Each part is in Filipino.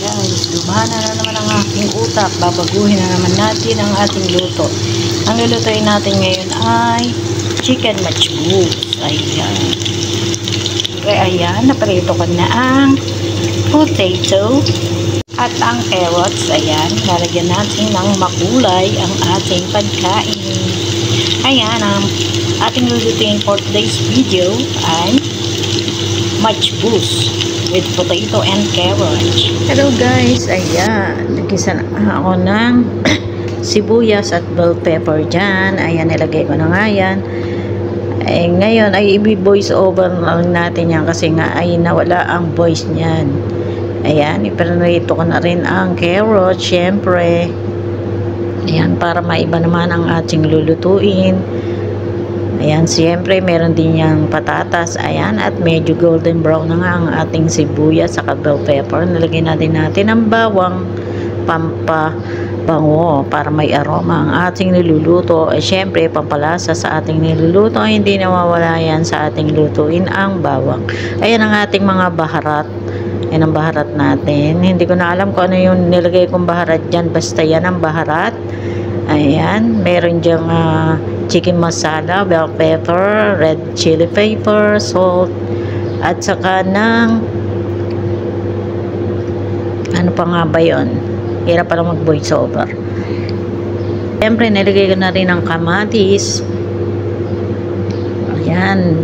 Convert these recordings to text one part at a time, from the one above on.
Guys, lumana na naman ang aking utak. Babaguhin na naman natin ang ating luto. Ang lulutuin natin ngayon ay chicken matchbox. Ayan. Ayan, naprito ko na ang potato at ang carrots. Ayan, lalagyan natin ng makulay ang ating pagkain. Ayan, ang ating lulutuin for today's video ay matchbox with potato and carrots. Hello guys, ayan, nagisa na ako ng sibuyas at bell pepper dyan. Ayan, nilagay ko na nga yan. Ngayon ay i-voice over lang natin yan kasi nga ay nawala ang voice niyan. Ayan, ipinarito ko na rin ang carrot, syempre. Ayan, para maiba naman ang ating lulutuin. Ayan, siyempre meron din yung patatas. Ayan, at medyo golden brown na nga ang ating sibuyas at bell pepper. Nalagyan natin ang bawang pampabango para may aroma ang ating niluluto. Siyempre, pampalasa sa ating niluluto. Hindi nawawala yan sa ating lutuin ang bawang. Ayan ang ating mga baharat. Ayan ang baharat natin. Hindi ko na alam kung ano yung nilagay kong baharat dyan. Basta yan ang baharat. Ayan, meron dyang chicken masala, bell pepper, red chili pepper, salt, at saka ng ano pa nga ba yun? Hirap pala mag voice over. Siyempre, nilagay ko na rin ang kamatis. Ayan,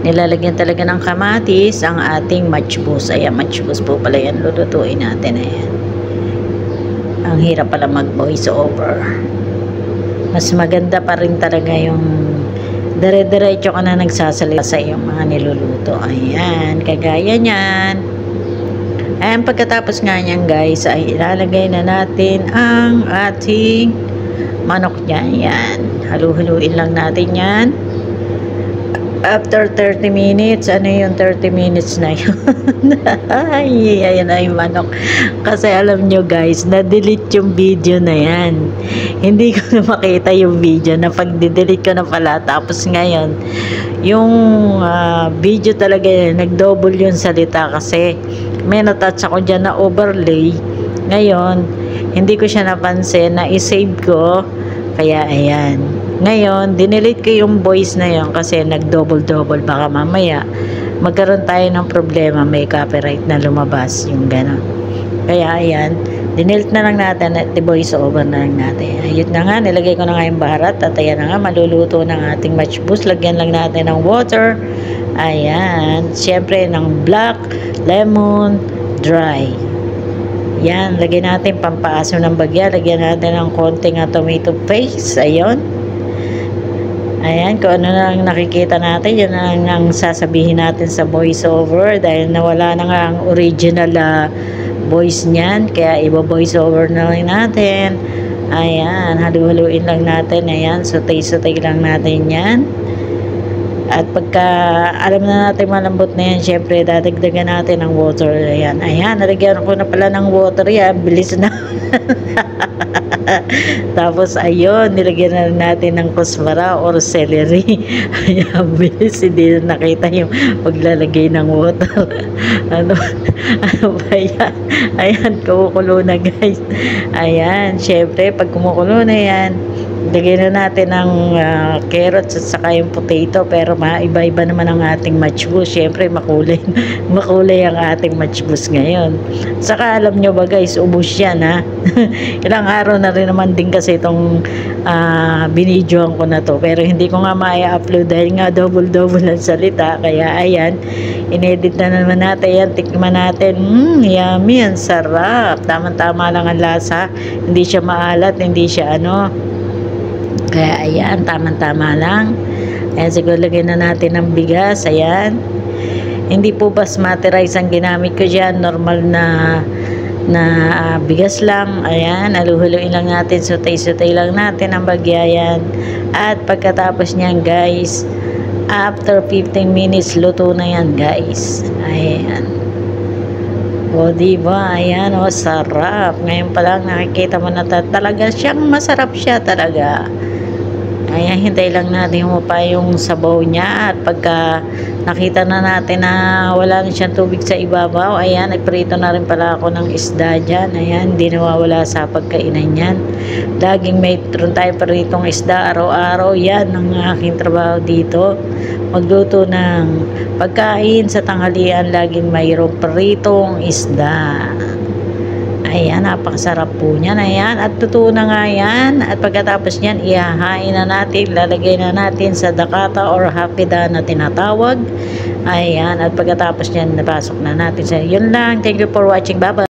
nilalagyan talaga ng kamatis ang ating matchbox. Ayan, matchbox po pala yan, lulutuin natin. Ayan, ang hirap pala mag voice over. Mas maganda pa rin talaga yung dire-diretso ka na nagsasalita sa iyong mga niluluto. Ayan, kagaya nyan. Ayan, pagkatapos nga nyan guys, ay ilalagay na natin ang ating manok dyan. Ayan, halu-haluin lang natin yan. After 30 minutes, ano yung 30 minutes na yun? Ay, ayan na yung manok. Kasi alam nyo guys, na-delete yung video na yan. Hindi ko na makita yung video na pag-delete ko na pala. Tapos ngayon, yung video talaga yun, nag-double yung salita kasi may natouch ako dyan na overlay. Ngayon, hindi ko siya napansin na i-save ko. Kaya ayan. Ngayon, dinelete ko yung voice na yun kasi nag-double-double. Baka mamaya magkaroon tayo ng problema, may copyright na lumabas yung gano'n. Kaya ayan, dinelete na lang natin at voice over na lang natin. Ayun na nga, nilagay ko na nga yung baharat at ayan na nga, maluluto ng ating matchbox. Lagyan lang natin ng water. Ayan, syempre ng black lemon dry. Yan, lagyan natin pampaasim ng bagya. Lagyan natin ng konting tomato paste. Ayun. Ayan, kung ano na lang nakikita natin, yun ang sasabihin natin sa voice over. Dahil nawala na nga ang original voice niyan. Kaya iba-voice over na lang natin. Ayan, halu-haluin lang natin. Ayan, sutay-sutay lang natin yan. At pagka alam na natin malambot na yan, syempre dadagdagan natin ng water. Ayan, ayan, nalagyan ko na pala ng water yan. Bilis na. Tapos ayun, nilagyan na natin ng kusmara or celery. Ayan, bilis. Hindi na nakita yung paglalagay ng water. ano ba yan? Ayan, kumukulo na guys. Ayan, syempre pag kumukulo na yan, lagyan na natin ng carrots at saka yung potato, pero iba-iba naman ang ating matchbox. Syempre makulay makulay ang ating matchbox ngayon. Saka alam nyo ba guys, ubos yan ha. Ilang araw na rin naman din kasi itong binidyoan ko na to, pero hindi ko nga ma-upload dahil nga double-double ang salita. Kaya ayan, inedit na naman natin yan, tikman natin. Yummy, ang sarap, tamang-tama lang ang lasa, hindi siya maalat, hindi siya kaya ayan, tamang-tama lang. Ayan, siguro lagyan na natin ng bigas. Ayan, hindi po basmati rice ang ginamit ko dyan, normal na bigas lang. Ayan, aluhuluin lang natin, sutay-sutay lang natin ang bagyayan. At pagkatapos niyan guys, after 15 minutes, luto na yan guys. Ayan, o diba, ayan, o sarap. Ngayon pa lang nakikita mo na talaga siyang masarap siya talaga. Ayan, hintay lang natin humapa yung sabaw niya. At pagka nakita na natin na wala na siyang tubig sa ibabaw, ayan, nagprito na rin pala ako ng isda dyan. Ayan, hindi nawawala sa pagkainan yan. Laging mayroon tayo pritong isda araw-araw. Yan ang aking trabaho dito. Magluto ng pagkain sa tanghalian, laging mayroong pritong isda. Ayan, napakasarap po niyan. Ayan, at totoo na nga yan. At pagkatapos niyan, ihahain na natin, lalagay na natin sa dakata or hapida na tinatawag. Ayan, at pagkatapos niyan, napasok na natin sa yun lang. Thank you for watching. Bye-bye.